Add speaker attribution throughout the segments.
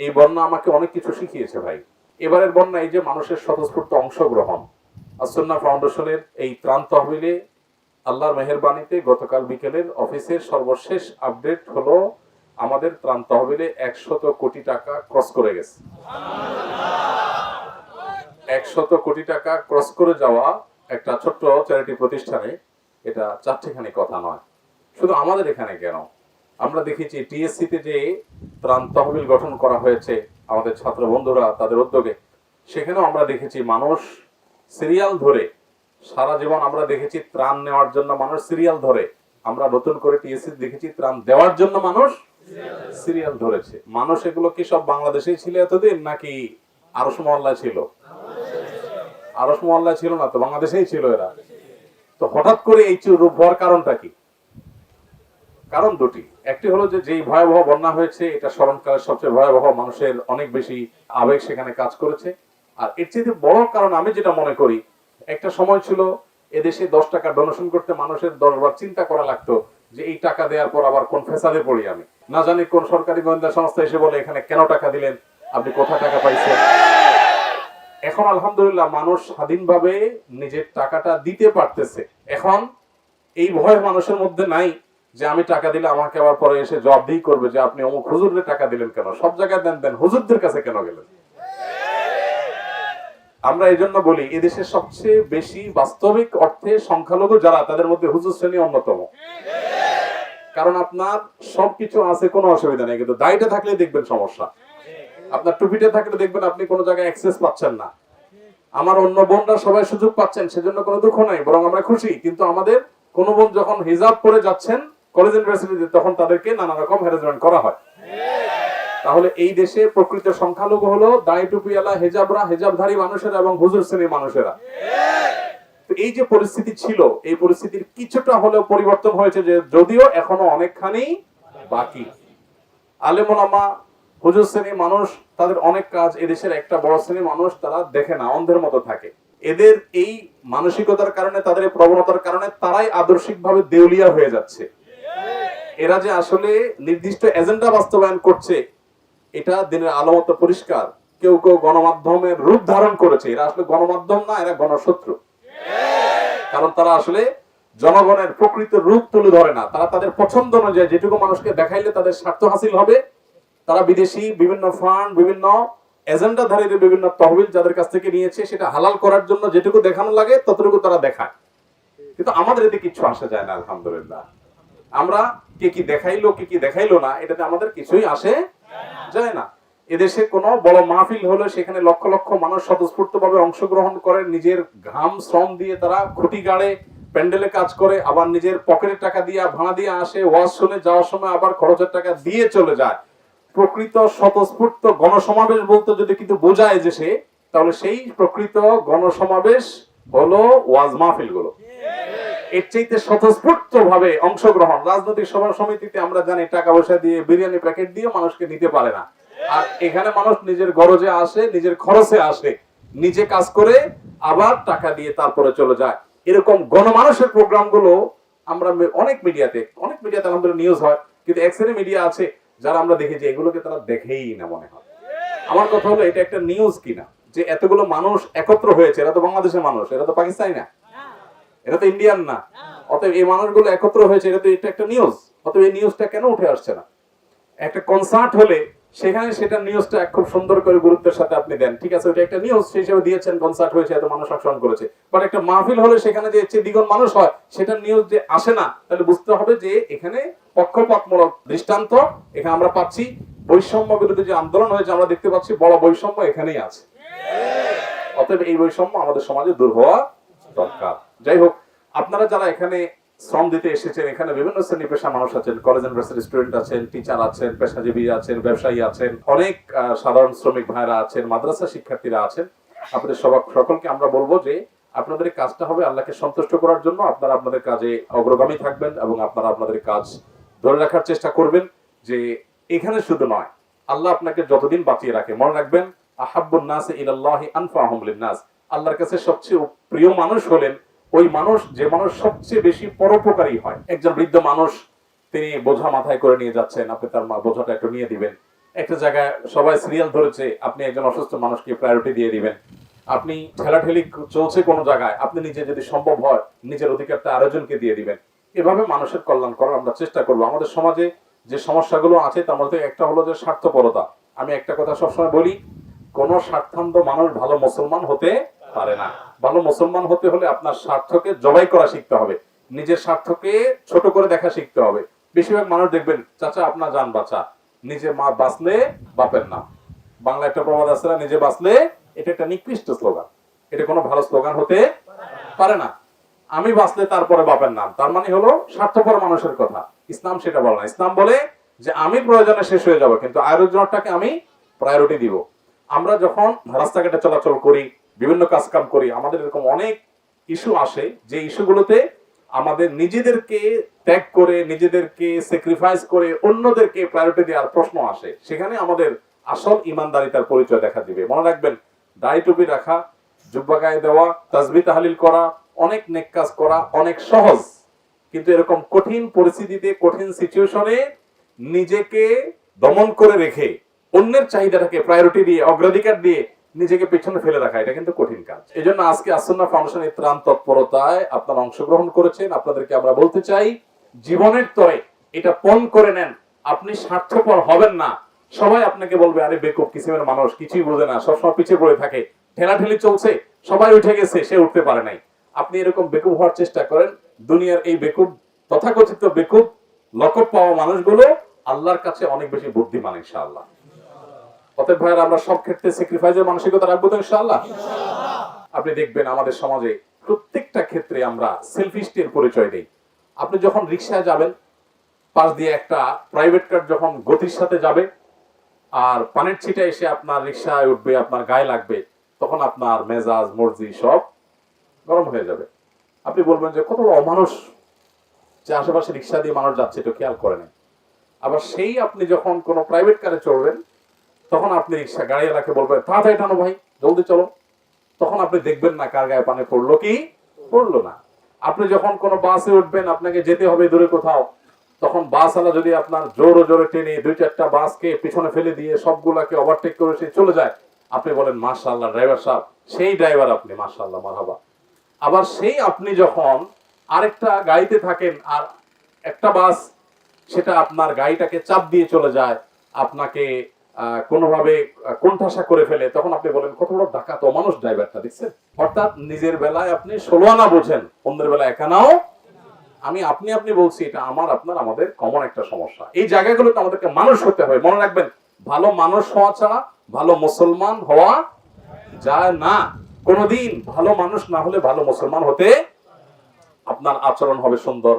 Speaker 1: এই বন্যা আমাকে অনেক কিছু শিখিয়েছে ভাই। এবারের বন্যা এই যে মানুষের স্বতঃস্ফূর্ত অংশগ্রহণ, আসন্না ফাউন্ডেশনের এই ত্রাণ তহবিলে আল্লাহর মেহেরবানিতে গতকাল বিকেলের অফিসের সর্বশেষ আপডেট হলো আমাদের ত্রাণ তহবিলে 100 কোটি টাকা ক্রস করে গেছে। 100 কোটি টাকা ক্রস করে যাওয়া একটা ছোট্ট চ্যারিটি প্রতিষ্ঠানে এটা চারটিখানি কথা নয়। শুধু আমাদের এখানে কেন, আমরা দেখেছি টিএসসিতে যে ত্রাণ তহবিল গঠন করা হয়েছে আমাদের ছাত্র বন্ধুরা তাদের উদ্যোগে, সেখানেও আমরা দেখেছি মানুষ সিরিয়াল ধরে, সারা জীবন আমরা দেখেছি ত্রাণ নেওয়ার জন্য মানুষ সিরিয়াল ধরে, আমরা নতুন করে টিএসসি দেখেছি ত্রাণ দেওয়ার জন্য মানুষ সিরিয়াল ধরেছে। মানুষ এগুলো কি সব বাংলাদেশেই ছিল এতদিন, নাকি আরশ মহল্লায় ছিল? আরশ মহল্লায় ছিল না তো, বাংলাদেশেই ছিল এরা। তো হঠাৎ করে এই রূপ হওয়ার কারণটা কি? কারণ দুটি। একটি হলো যে যেই ভয়াবহ বন্যা হয়েছে এটা স্মরণকালের সবচেয়ে ভয়াবহ, মানুষের অনেক বেশি আবেগ সেখানে কাজ করেছে। আর এর চেয়ে বড় কারণ আমি যেটা মনে করি, একটা সময় ছিল এদেশে 10 টাকা ডোনেশন করতে মানুষের 10 বার চিন্তা করা লাগতো যে এই টাকা দেওয়ার পর আবার কোন ফেসাদে পড়ি আমি, না জানি কোন সরকারি গোয়েন্দা সংস্থা এসে বলে এখানে কেন টাকা দিলেন, আপনি কোথা টাকা পাইছেন। এখন আলহামদুলিল্লাহ মানুষ স্বাধীনভাবে নিজের টাকাটা দিতে পারতেছে। এখন এই ভয় মানুষের মধ্যে নাই যে আমি টাকা দিলে আমাকে আবার পরে এসে জবাবদিহি করবে যে আপনি অমুক হুজুরের টাকা দিলেন কেন, সব জায়গায় দেন, হুজুরদের কাছে কেন গেলেন। আমরা এই জন্য বলি এদেশের সবচেয়ে বেশি বাস্তবিক অর্থে সংখ্যালঘু যারা, তাদের মধ্যে হুজুর শ্রেণী অন্যতম। কারণ আপনার সবকিছু আছে, কোনো অসুবিধা নেই, কিন্তু দায়টা থাকলে দেখবেন সমস্যা। আপনার টুপিটা থাকলে দেখবেন আপনি কোনো জায়গায় অ্যাক্সেস পাচ্ছেন না। আমার অন্য বোনরা সবাই সুযোগ পাচ্ছেন, সেজন্য কোনো দুঃখ নাই, বরং আমরা খুশি। কিন্তু আমাদের কোন বোন যখন হিজাব পরে যাচ্ছেন কলেজ ইউনিভার্সিটিতে, তখন তাদেরকে নানা রকম হ্যারাসমেন্ট করা হয়। তাহলে এই দেশে প্রকৃত সংখ্যালঘু হলো দাড়ি টুপিওয়ালা, হেজাবরা, হেজাবধারী মানুষেরা এবং হুজুর শ্রেণীর মানুষেরা। তো এই যে পরিস্থিতি ছিল, এই পরিস্থিতির কিছুটা হলেও পরিবর্তন হয়েছে, যে যদিও এখনো অনেকখানি বাকি। আলেম ওলামা, হুজুর শ্রেণীর মানুষ, তাদের অনেক কাজ এদেশের একটা বড় শ্রেণীর মানুষ তারা দেখে না, অন্ধের মতো থাকে। এদের এই মানসিকতার কারণে, তাদের প্রবণতার কারণে তারাই আদর্শিকভাবে দেউলিয়া হয়ে যাচ্ছে। এরা যে আসলে নির্দিষ্ট এজেন্ডা বাস্তবায়ন করছে এটা দিনের আলো মতো পরিষ্কার। কেউ কেউ গণমাধ্যমের রূপ ধারণ করেছে, এরা আসলে গণমাধ্যম না, এরা গণশত্রু। কারণ তারা আসলে জনগণের প্রকৃত রূপ তুলে ধরে না। তারা তাদের পছন্দ অনুযায়ী যেটুকু মানুষকে দেখাইলে তাদের স্বার্থ হাসিল হবে, তারা বিদেশি বিভিন্ন ফান্ড, বিভিন্ন এজেন্ডাধারীদের বিভিন্ন তহবিল যাদের কাছ থেকে নিয়েছে সেটা হালাল করার জন্য যেটুকু দেখানো লাগে ততটুকু তারা দেখায়। কিন্তু আমাদের এতে কিছু আসে যায় না আলহামদুলিল্লাহ। আমরা কে কি দেখাইলো কে কি দেখাইলো না, এটাতে আমাদের কিছুই আসে যায় না। এদেশে কোনো বড় মাহফিল হলে সেখানে লক্ষ লক্ষ মানুষ স্বতঃস্ফূর্ত ভাবে অংশগ্রহণ করে, নিজের ঘাম শ্রম দিয়ে তারা খুঁটি গাড়ে, প্যান্ডেলে কাজ করে, আবার নিজের পকেটের টাকা দিয়ে ভাড়া দিয়ে আসে, ওয়াজ শুনে যাওয়ার সময় আবার খরচের টাকা দিয়ে চলে যায়। প্রকৃত স্বতঃস্ফূর্ত গণসমাবেশ বলতে যদি কিন্তু বোঝায় যে সে, তাহলে সেই প্রকৃত গণসমাবেশ হলো ওয়াজ মাহফিল গুলো। এর চাইতে স্বতঃস্ফূর্ত ভাবে অংশগ্রহণ, রাজনৈতিক সভা সমিতিতে আমরা জানি টাকা পয়সা দিয়ে, বিরিয়ানি প্যাকেট দিয়ে মানুষকে নিতে পারে না। আর এখানে মানুষ নিজের গরজে আসে, নিজের খরচে আসে, নিজে কাজ করে আবার টাকা দিয়ে তারপরে চলে যায়। এরকম গণমানুষের প্রোগ্রাম গুলো আমরা অনেক মিডিয়াতে আলহামদুলিল্লাহ নিউজ হয়, কিন্তু এক শ্রেণী মিডিয়া আছে যারা আমরা দেখেছি এগুলোকে তারা দেখেই না মনে হয়। আমার কথা হলো এটা একটা নিউজ কিনা, যে এতগুলো মানুষ একত্র হয়েছে, এরা তো বাংলাদেশের মানুষ, এরা তো পাকিস্তানি না, এটা তো ইন্ডিয়ান না। অতএব এই মানুষগুলো একত্র হয়েছে, এটা একটা নিউজ। অতএব এই নিউজটা কেন উঠে আসছে না? একটা কনসার্ট হলে সেখানে সেটা নিউজটা খুব সুন্দর করে গুরুত্বের সাথে আপনি দেন, ঠিক আছে, ওটা একটা নিউজ সেই হিসেবে দিয়েছেন, কনসার্ট হয়েছে, এত মানুষ অংশগ্রহণ করেছে। বাট একটা মাহফিল হলে সেখানে যে দ্বিগুণ মানুষ হয়, সেটা নিউজ যে আসে না, তাহলে বুঝতে হবে যে এখানে পক্ষপাতমূলক দৃষ্টান্ত এখানে আমরা পাচ্ছি। বৈষম্য বিরোধী যে আন্দোলন হয়েছে আমরা দেখতে পাচ্ছি বড় বৈষম্য এখানেই আছে। অতএব এই বৈষম্য আমাদের সমাজে দূর হওয়া দরকার। যাই হোক, আপনারা যারা এখানে শ্রম দিতে এসেছেন, এখানে বিভিন্ন শ্রেণী পেশা মানুষ আছেন, কলেজ ইউনিভার্সিটি স্টুডেন্ট আছেন, টিচার আছেন, পেশাজীবী আছেন, ব্যবসায়ী আছেন, অনেক সাধারণ শ্রমিক ভাইরা আছেন, মাদ্রাসা শিক্ষার্থীরা আছেন। আপনাদের সকলকে আমরা বলবো যে আপনাদের কাজটা হবে আল্লাহকে সন্তুষ্ট করার জন্য। আপনারা আপনাদের কাজে অগ্রগামী থাকবেন এবং আপনারা আপনাদের কাজ ধরে রাখার চেষ্টা করবেন। যে এখানে শুধু নয়, আল্লাহ আপনাকে যতদিন বাঁচিয়ে রাখে, মনে রাখবেন আহাব্বুন নাসি ইলাল্লাহি আনফাহুম লিন-নাস। আল্লাহর কাছে সবচেয়ে প্রিয় মানুষ হলেন ওই মানুষ যে মানুষ সবচেয়ে বেশি পরোপকারী হয়। একজন বৃদ্ধ মানুষ, তিনি বোঝা মাথায় করে নিয়ে যাচ্ছেন, আপনি তার বোঝাটা একটু নিয়ে দিবেন। একটা জায়গায় সবাই সিরিয়াল ধরেছে, আপনি একজন অসুস্থ মানুষকে প্রায়োরিটি দিয়ে দিবেন। আপনি ঠেলাঠেলি চলছে কোনো জায়গায়, আপনি নিজে যদি সম্ভব হয় নিজের অধিকারটা আরেকজনকে দিয়ে দিবেন। এভাবে মানুষের কল্যাণ করার আমরা চেষ্টা করবো। আমাদের সমাজে যে সমস্যাগুলো আছে তার মধ্যে একটা হলো যে স্বার্থপরতা। আমি একটা কথা সবসময় বলি, কোন স্বার্থান্ধ মানুষ ভালো মুসলমান হতে পারে না। ভালো মুসলমান হতে হলে আপনার স্বার্থকে জবাই করা শিখতে হবে, নিজের স্বার্থকে ছোট করে দেখা শিখতে হবে। বেশিরভাগ মানুষ দেখবেন, চাচা আপনার জান বাঁচা, নিজে মা বাঁচলে বাপের নাম। বাংলা একটা প্রবাদ আছে না, নিজে বাঁচলে, এটা একটা নিকৃষ্ট স্লোগান, এটা কোনো ভালো স্লোগান হতে পারে না। আমি বাঁচলে তারপরে বাপের নাম, তার মানে হলো স্বার্থপর মানুষের কথা। ইসলাম সেটা বলে না। ইসলাম বলে যে আমি প্রয়োজনে শেষ হয়ে যাব, কিন্তু আয়োজনটাকে আমি প্রায়োরিটি দিব। আমরা যখন রাস্তাঘাটে চলাচল করি, বিভিন্ন কাজ কাম করি, আমাদের এরকম অনেক ইস্যু আসে যে ইস্যুগুলোতে আমাদের নিজেদেরকে ত্যাগ করে, নিজেদেরকে স্যাক্রিফাইস করে অন্যদেরকে প্রায়োরিটি দেওয়ার প্রশ্ন আসে। সেখানে আমাদের আসল ইমানদারিতার পরিচয় দেখা দিবে। মনে রাখবেন, দাড়ি টুপি রাখা, জুব্বা গায়ে দেওয়া, তাসবিহ তাহলিল করা, অনেক নেক কাজ করা অনেক সহজ, কিন্তু এরকম কঠিন পরিস্থিতিতে, কঠিন সিচুয়েশনে নিজেকে দমন করে রেখে অন্যের চাহিদাটাকে প্রায়োরিটি দিয়ে, অগ্রাধিকার দিয়ে নিজেকে পেছনে ফেলে রাখা, এটা কিন্তু কঠিন কাজ। এই জন্য আজকে আসুন্নাহ ফাউন্ডেশনের ত্রাণ তৎপরতায় আপনারা অংশগ্রহণ করেছেন। আপনাদেরকে আমরা বলতে চাই, জীবনের তরে এটা পণ করে নেন, আপনি স্বার্থপর হবেন না। সবাই আপনাকে বলবে, আরে বেকুব কিসিমের মানুষ, কিছুই বোঝে না, সবসময় পিছিয়ে পড়ে থাকে, ঠেলাঠেলি চলছে, সবাই উঠে গেছে, সে উঠতে পারে নাই। আপনি এরকম বেকুব হওয়ার চেষ্টা করেন, দুনিয়ার এই বেকুব, তথাকথিত বেকুব লকব পাওয়া মানুষগুলো আল্লাহর কাছে অনেক বেশি বুদ্ধিমান ইনশাআল্লাহ। অতএব ভাইয়েরা, আমরা সব ক্ষেত্রে স্যাক্রিফাইসের মানসিকতা রাখবো তো ইনশাআল্লাহ। আপনি দেখবেন আমাদের সমাজে প্রত্যেকটা ক্ষেত্রে আমরা সেলফিস্টের পরিচয় দেই। আপনি যখন রিকশায় যাবেন, পাশ দিয়ে একটা প্রাইভেট কার যখন গতির সাথে যাবে আর পানির ছিটা এসে আপনার রিকশায় উঠবে, আপনার গায়ে লাগবে, তখন আপনার মেজাজ মর্জি সব গরম হয়ে যাবে। আপনি বলবেন যে কত অমানুষ, যে আশেপাশে রিকশা দিয়ে মানুষ যাচ্ছে এটা খেয়াল করে নেই। আবার সেই আপনি যখন কোনো প্রাইভেট কারে চড়বেন, তখন আপনি রিকশা গাড়িওয়ালাকে বলবেন, তাড়াতাড়ি টানো ভাই, জলদি চলো। তখন আপনি দেখবেন না কার গায়ে পানি পড়লো কি পড়লো না। আপনি যখন কোনো বাসে উঠবেন, আপনাকে যেতে হবে দূরে কোথাও, তখন বাসওয়ালা যদি আপনার জোরে জোরে টেনে 2-4টা বাসকে পিছনে ফেলে দিয়ে সবগুলাকে ওভারটেক করে সে চলে যায়, আপনি বলেন মাশাআল্লাহ ড্রাইভার সাহেব, সেই ড্রাইভার আপনি, মাশাআল্লাহ মারহাবা। আবার সেই আপনি যখন আরেকটা গাড়িতে থাকেন আর একটা বাস সেটা আপনার গাড়িটাকে চাপ দিয়ে চলে যায়, আপনাকে কোনোভাবে কোণঠাসা করে ফেলে, তখন আপনি বলেন কত বড় ডাকাত অমানুষ ড্রাইভারটা, দেখছেন। অর্থাৎ নিজের বেলায় আপনি 16 আনা বোঝেন, অন্যের বেলায় একানাও। আপনি বলছি, এটা আমাদের কমন একটা সমস্যা। এই জায়গাগুলোতে আমাদেরকে মানুষ হতে হবে। মনে রাখবেন, ভালো মানুষ হওয়া ছাড়া ভালো মুসলমান হওয়া যায় না। কোনদিন ভালো মানুষ না হলে ভালো মুসলমান হতে, আপনার আচরণ হবে সুন্দর,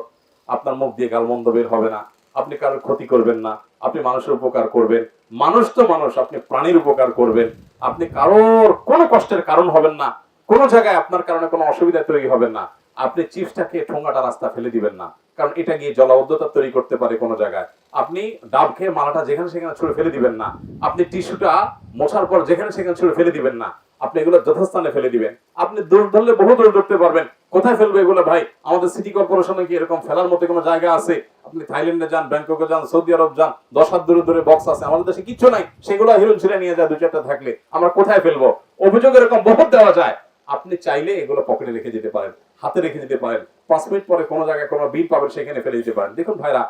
Speaker 1: আপনার মুখ দিয়ে গালমন্দ বের হবে না, আপনি কারোর ক্ষতি করবেন না, আপনি মানুষের উপকার করবেন। মানুষ তো মানুষ, আপনি প্রাণীর উপকার করবেন, আপনি কারোর কোনো কষ্টের কারণ হবেন না, কোন জায়গায় আপনার কারণে কোনো অসুবিধা তৈরি হবে না। আপনি চিপসটাকে ঠোঙাটা রাস্তা ফেলে দিবেন না, কারণ এটা গিয়ে জলাবদ্ধতা তৈরি করতে পারে কোনো জায়গায়। আপনি ডাব খেয়ে মালাটা যেখানে সেখানে ছুঁড়ে ফেলে দিবেন না, আপনি টিস্যুটা মোছার পর যেখানে সেখানে ছুঁড়ে ফেলে দিবেন না, আপনি এগুলো যথাস্থানে ফেলে দিবেন। আপনি দৌড় ধরলে বহু দৌড় ধরতে পারবেন, কোথায় ফেলবে এগুলো ভাই? আমাদের সিটি কর্পোরেশনে কি এরকম ফেলার মতো কোনো জায়গা আছে? আপনি থাইল্যান্ডে যান, ব্যাংককে যান, সৌদি আরব যান, 10 হাত দূরে দূরে বক্স আছে, আমাদের দেশে কিচ্ছু নাই। সেগুলো হিরোন ছিঁড়ে নিয়ে যায়, 2-4টা থাকলে আমরা কোথায় ফেলবো? অভিযোগ এরকম বহুত দেওয়া যায়। আপনি চাইলে এগুলো পকেটে রেখে যেতে পারেন, হাতে রেখে যেতে পারেন, 5 মিনিট পরে কোনো জায়গায় কোনো বিল পাবেন, সেখানে ফেলে দিতে পারেন। দেখুন ভাইরা,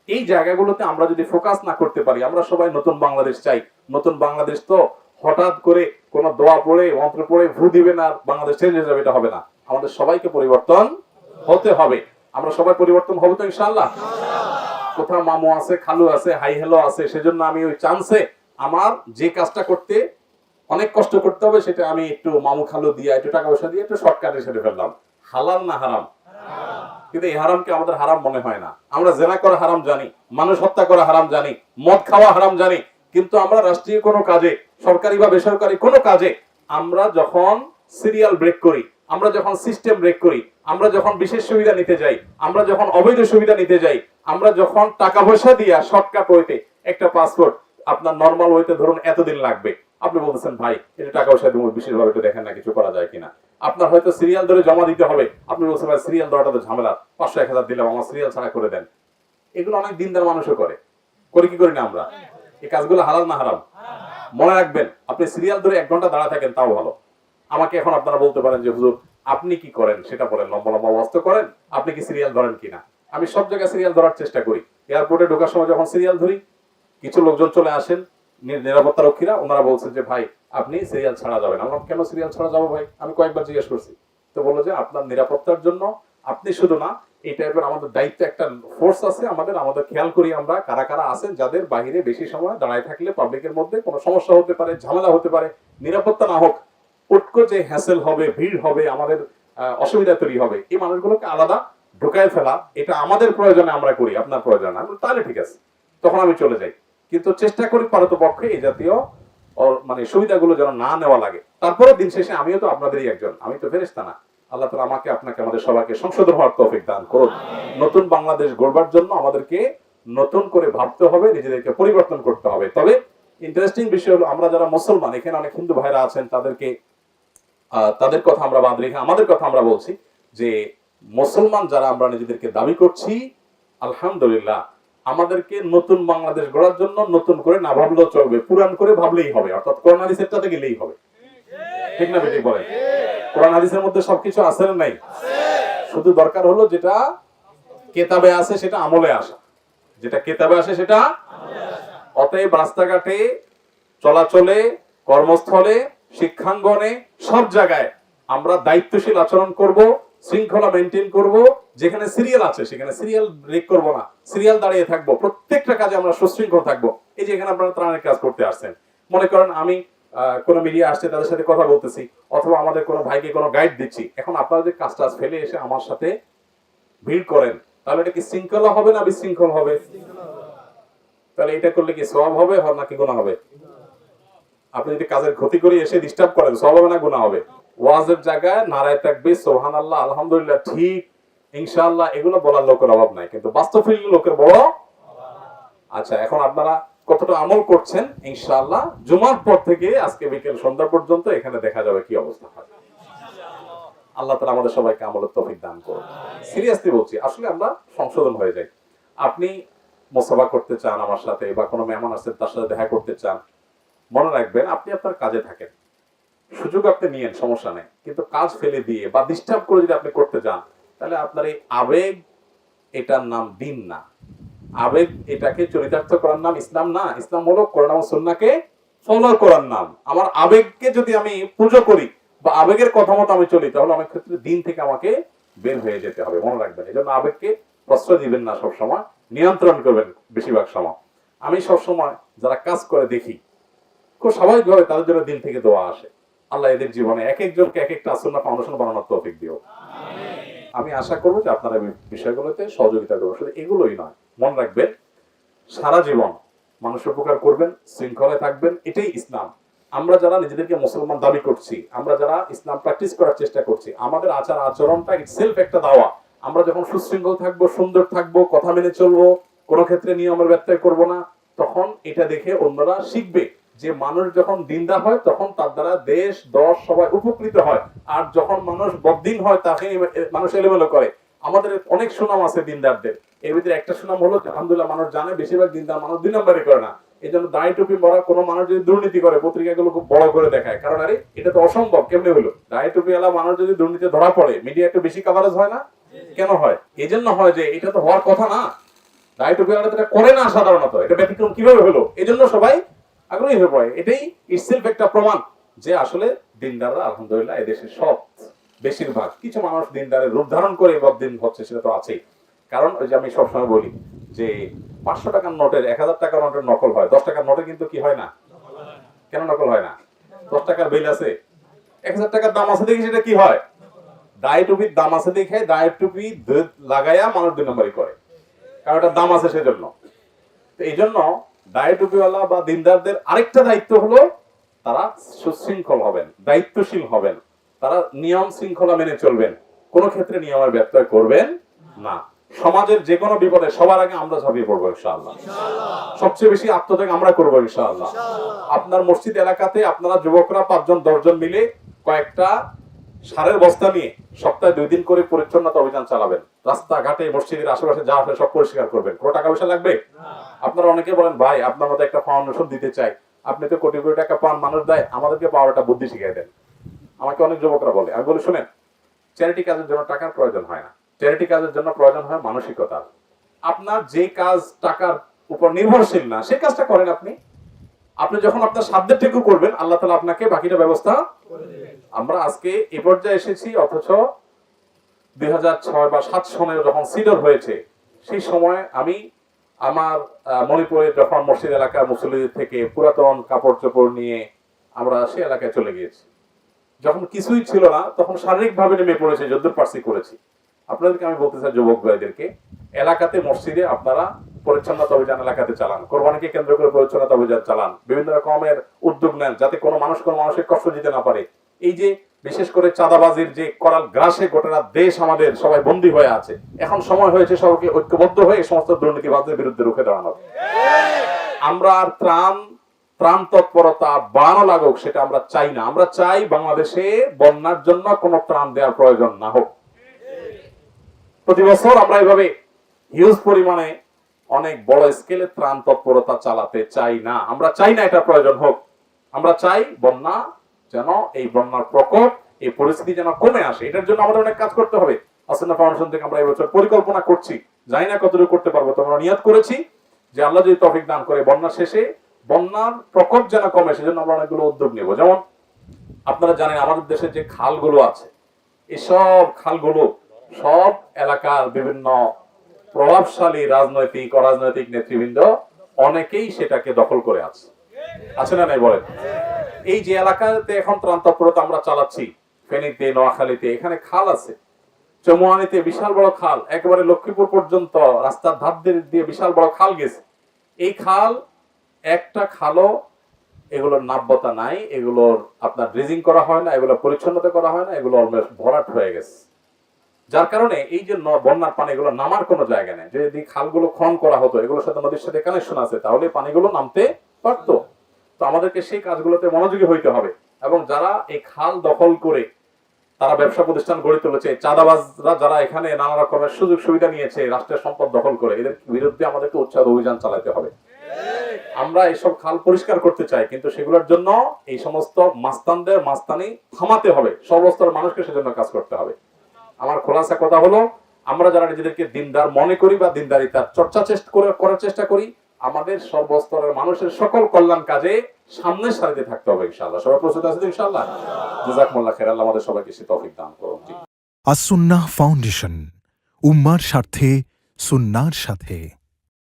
Speaker 1: এই জায়গাগুলোতে আমরা যদি ফোকাস না করতে পারি, আমরা সবাই নতুন বাংলাদেশ চাই। নতুন বাংলাদেশ তো হঠাৎ করে কোনো দোয়া পড়ে, মন্ত্র পড়ে ভু দিবেন আর বাংলাদেশ চেঞ্জ হয়ে যাবে, এটা হবে না। আমাদের সবাইকে পরিবর্তন হতে হবে। আমরা সবাই পরিবর্তন হবো তো ইনশাআল্লাহ। কোথাও মামু আছে, খালু আছে, হাই হ্যালো আছে, সেজন্য আমি ওই চান্সে আমার যে কাজটা করতে অনেক কষ্ট করতে হবে, সেটা আমি একটু মামু খালু দিয়ে, একটু টাকা পয়সা দিয়ে একটু শর্টকাটে সেরে ফেললাম। হালাল না হারাম? কিন্তু এই হারামকে আমাদের হারাম মনে হয় না। আমরা জেনা করা হারাম জানি, মানুষ হত্যা করা হারাম জানি, মদ খাওয়া হারাম জানি, কিন্তু আমরা রাষ্ট্রীয় কোনো কাজে, সরকারি বা বেসরকারি কোনো কাজে আমরা যখন সিরিয়াল ব্রেক করি, আমরা যখন সিস্টেম ব্রেক করি, আমরা যখন বিশেষ সুবিধা নিতে যাই, আমরা যখন অবৈধ সুবিধা নিতে যাই, আমরা যখন টাকা পয়সা দিয়ে শর্টকাট ওয়েতে একটা পাসপোর্ট আপনার নরমাল ওয়েতে ধরুন এতদিন লাগবে, আপনি বলতেছেন ভাই এটা টাকা পয়সা দিব, বিশেষভাবে একটু দেখেন না কিছু করা যায় কিনা। আপনার হয়তো সিরিয়াল ধরে জমা দিতে হবে, আপনি বলছেন ভাই সিরিয়াল দেওয়াটা তো ঝামেলা, 500-1000 দিলাম, আমার সিরিয়াল ছাড়া করে দেন। এগুলো অনেক দিনদার মানুষও করে কি করি না আমরা? এই কাজগুলো হালাল না হারাম? মনে রাখবেন, আপনি সিরিয়াল ধরে 1 ঘন্টা দাঁড়া থাকেন তাও ভালো। আমাকে এখন আপনারা বলতে পারেন যে হুজুর আপনি কি করেন সেটা বলেন, লম্বা লম্বা ওয়াজ করেন, আপনি কি সিরিয়াল ধরেন কিনা? আমি সব জায়গায় সিরিয়াল ধরার চেষ্টা করি। এয়ারপোর্টে ঢোকার সময় যখন সিরিয়াল ধরি, কিছু লোকজন চলে আসেন নিরাপত্তা রক্ষীরা, ওনারা বলছেন যে ভাই আপনি সিরিয়াল ছাড়া যাবেন। আমরা কেন সিরিয়াল ছাড়া যাবো ভাই? আমি কয়েকবার জিজ্ঞেস করছি, তো বললো যে আপনার নিরাপত্তার জন্য আপনি শুধু না, এই টাইপের আমাদের দায়িত্ব একটা ফোর্স আছে আমাদের খেয়াল করি আমরা কারা কারা আছেন যাদের বাহিরে বেশি সময় দাঁড়ায় থাকলে পাবলিকের মধ্যে কোনো সমস্যা হতে পারে, ঝামেলা হতে পারে, নিরাপত্তা না হোক, উটকো যে হ্যাসেল হবে, ভিড় হবে, আমাদের অসুবিধা তৈরি হবে, এই মানুষগুলোকে আলাদা ঢুকায় ফেলা, এটা আমাদের প্রয়োজনে আমরা করি, আপনার প্রয়োজনে না, তাহলে ঠিক আছে, তখন আমি চলে যাই। কিন্তু চেষ্টা করি পারতপক্ষে এই জাতীয় মানে সুবিধাগুলো যেন না নেওয়া লাগে। তারপরে দিন শেষে আমিও তো আপনাদেরই একজন, আমি তো ফেরেশতা না। আল্লাহ তাআলা আমাকে আপনাকে আমাদের সবাইকে সংশোধন হওয়ার তৌফিক দান করুন। নতুন বাংলাদেশ গড়বার জন্য আমাদেরকে নতুন করে ভাবতে হবে, নিজেদেরকে পরিবর্তন করতে হবে। তবে ইন্টারেস্টিং বিষয় হলো, আমরা যারা মুসলমান, এখানে অনেক হিন্দু ভাইরা আছেন, তাদের কথা আমরা বাদ রেখে আমাদের কথা আমরা বলছি যে মুসলমান যারা আমরা নিজেদেরকে দাবি করছি, আলহামদুলিল্লাহ আমাদেরকে নতুন বাংলাদেশ গড়ার জন্য নতুন করে না ভাবলেও চলবে, পুরান করে ভাবলেই হবে, অর্থাৎ কোরআন হাদিসেরটাতে গেলেই হবে। ঠিক না বেঠিক বলেন? কোরআন হাদিসের মধ্যে সবকিছু আছে না নাই? শুধু দরকার হলো যেটা কেতাবে আছে সেটা আমলে আসা, যেটা কেতাবে আসে সেটা। অতএব রাস্তাঘাটে, চলাচলে, কর্মস্থলে, শিক্ষাঙ্গনে, সব জায়গায় আমরা দায়িত্বশীল আচরণ করব, শৃঙ্খলা মেনটেন করব। যেখানে সিরিয়াল আছে সেখানে সিরিয়াল ব্রেক করব না, সিরিয়াল দাঁড়িয়ে থাকবো, প্রত্যেকটা কাজে আমরা সুশৃঙ্খল থাকবো। এই যে এখানে আপনারা ত্রাণের কাজ করতে আসছেন, মনে করেন আমি কোন মিডিয়া আসছে, তাদের সাথে কথা বলতেছি, অথবা আমাদের কোনো ভাইকে কোনো গাইড দিচ্ছি, এখন আপনারা যে কাজটা ফেলে এসে আমার সাথে ভিড় করেন, তাহলে এটা কি শৃঙ্খলা হবে না বিশৃঙ্খল হবে? তাহলে এটা করলে কি সওয়াব হবে নাকি গুনাহ হবে? আপনি যদি কাজের ক্ষতি করে এসে ডিস্টার্ব করেন, সওয়াব হবে না গুনাহ হবে? ওয়াজের জায়গায় নারায়ে তাকবীর, সুবহানাল্লাহ, আলহামদুলিল্লাহ, ঠিক, ইনশাআল্লাহ, এগুলো বলার লোকের অভাব নাই, কিন্তু বাস্তবিক লোকের বড়। আচ্ছা, এখন আপনারা কতটা আমল করছেন? ইনশাআল্লাহ জুমার পর থেকে আজকে বিকেল সন্ধ্যা পর্যন্ত এখানে দেখা যাবে কি অবস্থা হয়। আল্লাহ তাআলা আমাদের সবাইকে আমলের তৌফিক দান করুন। সিরিয়াসলি বলছি, আসলে আমরা সংশোধন হয়ে যাই। আপনি মুসাফা করতে চান আমার সাথে, বা কোনো মেহমান আসছেন তার সাথে দেখা করতে চান, মনে রাখবেন আপনি আপনার কাজে থাকেন, সুযোগ আপনি নিয়েন, সমস্যা নেই, কিন্তু কাজ ফেলে দিয়ে বা ডিস্টার্ব করে যদি আপনি করতে যান, তাহলে আপনার এই আবেগ, এটার নাম দিন না। আবেগ এটাকে চরিতার্থ করার নাম ইসলাম না। ইসলাম হলো কোরআন এবং সুন্নাহকে ফলো করার নাম। আমার আবেগকে যদি আমি পুজো করি বা আবেগের কথা মতো আমি চলি, তাহলে অনেক ক্ষেত্রে দিন থেকে আমাকে বের হয়ে যেতে হবে, মনে রাখবেন। এই জন্য আবেগকে প্রশ্রয় দিবেন না, সবসময় নিয়ন্ত্রণ করবেন বেশিরভাগ সময়। আমি সবসময় যারা কাজ করে দেখি, খুব স্বাভাবিকভাবে তাদের জন্য দিল থেকে দোয়া আসে। আল্লাহ এদের জীবনে এক একজনকে এক একটা সুন্নাহ ফাউন্ডেশন বানানোর তৌফিক দিও। আমি আশা করবো যে আপনারা বিষয়গুলোতে সহযোগিতা করবেন। শুধু এগুলোই নয়, মনে রাখবেন সারা জীবন মানুষের উপকার করবেন, শৃঙ্খলায় থাকবেন, এটাই ইসলাম। আমরা যারা নিজেদেরকে মুসলমান দাবি করছি, আমরা যারা ইসলাম প্র্যাকটিস করার চেষ্টা করছি, আমাদের আচার আচরণটা ইটসেলফ একটা দাওয়া। আমরা যখন সুশৃঙ্খল থাকবো, সুন্দর থাকবো, কথা মেনে চলবো, কোনো ক্ষেত্রে নিয়মের ব্যত্যয় করব না, তখন এটা দেখে অন্যরা শিখবে যে মানুষ যখন দিনদার হয় তখন তার দ্বারা দেশ দশ সবাই উপকৃত হয়। আর যখন মানুষ বদ্দিন হয় তাকে মানুষ এলোমেলো করে। আমাদের অনেক সুনাম আছে দিনদারদের, এর ভিতরে একটা সুনাম হলো আলহামদুলিল্লাহ মানুষ জানে বেশিরভাগ দিনদার মানুষ 2 নম্বরই করে না। এই জন্য দাড়ি টুপি পরা কোনো মানুষ যদি দুর্নীতি করে, পত্রিকাগুলো খুব বড় করে দেখায়, কারণ আরে এটা তো অসম্ভব, কেমনে হলো? দাড়ি টুপি ওয়ালা মানুষ যদি দুর্নীতি ধরা পড়ে, মিডিয়া একটু বেশি কভারেজ হয় না? কেন হয়? এই জন্য হয় যে এটা তো হওয়ার কথা না, দাড়ি টুপি ওয়ালা এটা করে না সাধারণত, এটা ব্যতিক্রম কিভাবে হলো, এই জন্য সবাই আগ্রহী হয়ে পড়ে। এটাই ইটসেলফ একটা প্রমাণ যে আসলে দিনদাররা আলহামদুলিল্লাহ এদেশের সব বেশিরভাগ, কিছু মানুষ দিনদারের রূপ ধারণ করে বদ্দিন হচ্ছে, সেটা তো আছেই। কারণ ওই যে আমি সবসময় বলি যে 500 টাকার নোটের 1000 টাকার নোটের নকল হয়, 10 টাকার নোটে কিন্তু কি হয় না? কেন নকল হয় না? 10 টাকার বিল আছে, 1000 টাকার দাম আছে দেখি সেটা কি হয়? দায় টুপির দাম আছে দেখে দায় টুপি লাগাইয়া মানুষ 2 নম্বরই করে, কারণ ওটার দাম আছে সেজন্য। তো এই জন্য দায় টুপিওয়ালা বা দিনদারদের আরেকটা দায়িত্ব হলো তারা সুশৃঙ্খল হবেন, দায়িত্বশীল হবেন, তারা নিয়ম শৃঙ্খলা মেনে চলবেন, কোনো ক্ষেত্রে নিয়মের ব্যত্যয় করবেন না। সমাজের যে কোনো বিপদে সবার আগে আমরা ঝাঁপিয়ে পড়বো ইনশাআল্লাহ। সবচেয়ে বেশি আত্মত্যাগ আমরা করবো ইনশাআল্লাহ। আপনার মসজিদ এলাকাতে আপনারা যুবকরা 5 জন 10 জন মিলে কয়েকটা সারের বস্তা নিয়ে সপ্তাহে 2 দিন করে পরিচ্ছন্নতা অভিযান চালাবেন। রাস্তাঘাটে মসজিদের আশেপাশে যা আছে সব পরিষ্কার করবেন, কোনো টাকা পয়সা লাগবে? আপনারা অনেকে বলেন ভাই আপনার মতো একটা ফাউন্ডেশন দিতে চাই, আপনি তো কোটি কোটি টাকা পান, মানুষ দেয়, আমাদেরকে পাওয়ার একটা বুদ্ধি শিখিয়ে দেন। আমাকে অনেক যুবকরা বলে, আমি বলি শুনেন, চ্যারিটি কাজের জন্য টাকার প্রয়োজন হয় না, চ্যারিটি কাজের জন্য প্রয়োজন হয় মানসিকতা। আপনার যে কাজ টাকার উপর নির্ভরশীল না সেই কাজটা করেন আপনি। আপনি যখন আপনার সাধ্যের টুকু করবেন, আল্লাহ তাআলা আপনাকে বাকিটা ব্যবস্থা করে দিবেন। আমরা আজকে এই পর্যায়ে এসেছি, অথচ 2006 বা 7 সনে যখন সিডর হয়েছে সেই সময় আমি আমার মণিপুরে যখন মসজিদ এলাকার মুসল্লিদের থেকে পুরাতন কাপড় চোপড় নিয়ে আমরা সেই এলাকায় চলে গিয়েছি। যখন কিছুই ছিল না তখন শারীরিকভাবে নেমে পড়েছে, যদ্দূর পারছি করেছি। আপনাদেরকে আমি বলতে চাই যুবক ভাইদেরকে, এলাকাতে মসজিদে আপনারা পরিচ্ছন্নতা অভিযান এলাকাতে চালান, কোরবানিকে কেন্দ্র করে পরিচ্ছন্নতা অভিযান চালান, বিভিন্ন রকমের উদ্যোগ নেন যাতে কোনো মানুষের কষ্ট দিতে না পারে। এই যে বিশেষ করে চাঁদাবাজির যে করাল গ্রাসে গোটা দেশ আমাদের সবাই বন্দী হয়ে আছে, এখন সময় হয়েছে সবাইকে ঐক্যবদ্ধ হয়ে এই সমস্ত দুর্নীতিবাজদের বিরুদ্ধে রুখে দাঁড়ানো। আমরা আর ত্রাণ তৎপরতা বাড়ানো লাগুক সেটা আমরা চাই না। আমরা চাই বাংলাদেশে বন্যার জন্য কোনো ত্রাণ দেওয়ার প্রয়োজন না হোক। প্রতি বছর আমরা এইভাবে হিউজ পরিমাণে অনেক বড় স্কেলে ত্রাণ তৎপরতা চালাতে চাই না। আমরা চাই না এটা প্রয়োজন হোক। আমরা চাই বন্যা যেন, এই বন্যার প্রকোপ, এই পরিস্থিতি যেন কমে আসে। এটার জন্য আমাদের অনেক কাজ করতে হবে। আসন্না ফাউন্ডেশন থেকে আমরা এই বছর পরিকল্পনা করছি, জানি না কতটুকু করতে পারবো, তো আমরা নিয়ত করেছি যে আল্লাহ যদি তৌফিক দান করে বন্যা শেষে বন্যার প্রকোপ যেন কমে সেজন্য আমরা অনেকগুলো উদ্যোগ নেব। যেমন আপনারা জানেন আমাদের দেশে যে খালগুলো আছে, এসব খালগুলো সব এলাকার বিভিন্ন প্রভাবশালী রাজনৈতিক অরাজনৈতিক নেতৃবৃন্দ অনেকেই সেটাকে দখল করে আছে না নাই বলেন? এই যে এলাকাতে এখন ত্রাণ তৎপরতা আমরা চালাচ্ছি, ফেনীতে, নোয়াখালীতে, এখানে খাল আছে, চমুয়ানীতে বিশাল বড় খাল, একেবারে লক্ষ্মীপুর পর্যন্ত রাস্তার ধার দিয়ে বিশাল বড় খাল গেছে। এই খাল একটা খালও এগুলোর নাব্যতা নাই, এগুলোর আপনার ড্রেজিং করা হয় না, এগুলো পরিচ্ছন্নতা করা হয় না, এগুলো অলমোস্ট ভরাট হয়ে গেছে। যার কারণে এই যে বন্যার পানি এগুলো নামার কোনো জায়গা নেই। যদি খালগুলো খনন করা হতো, এগুলোর সাথে নদীর সাথে কানেকশন আছে, তাহলে পানিগুলো নামতে পারতো। তো আমাদেরকে সেই কাজগুলোতে মনোযোগী হইতে হবে। এবং যারা এই খাল দখল করে তারা ব্যবসা প্রতিষ্ঠান গড়ে তুলেছে, চাঁদাবাজরা যারা এখানে নানা রকমের সুযোগ সুবিধা নিয়েছে রাষ্ট্রের সম্পদ দখল করে, এদের বিরুদ্ধে আমাদেরকে উচ্ছেদ অভিযান চালাতে হবে। আমরা এইসব খাল পরিষ্কার করতে চাই, কিন্তু সেগুলোর জন্য এই সমস্ত মাস্তানদের মাস্তানি থামাতে হবে। সর্বস্তরের মানুষকে সেজন্য কাজ করতে হবে। আমার খোলাসা কথা হলো, আমরা যারা নিজেদেরকে দিনদার মনে করি বা দিনদারিতার চর্চা করার চেষ্টা করি, আমাদের সর্বস্তরের মানুষের সকল কল্যাণ কাজে সামনের সারিতে থাকতে হবে ইনশাআল্লাহ। সবাই প্রস্তুত আছেন ইনশাআল্লাহ? জাযাকুমুল্লাহ খাইর। আল্লাহ আমাদের সবাইকে সে তৌফিক দান করুন।
Speaker 2: আসুন্নাহ ফাউন্ডেশন, উম্মার স্বার্থে সুন্নাহর সাথে।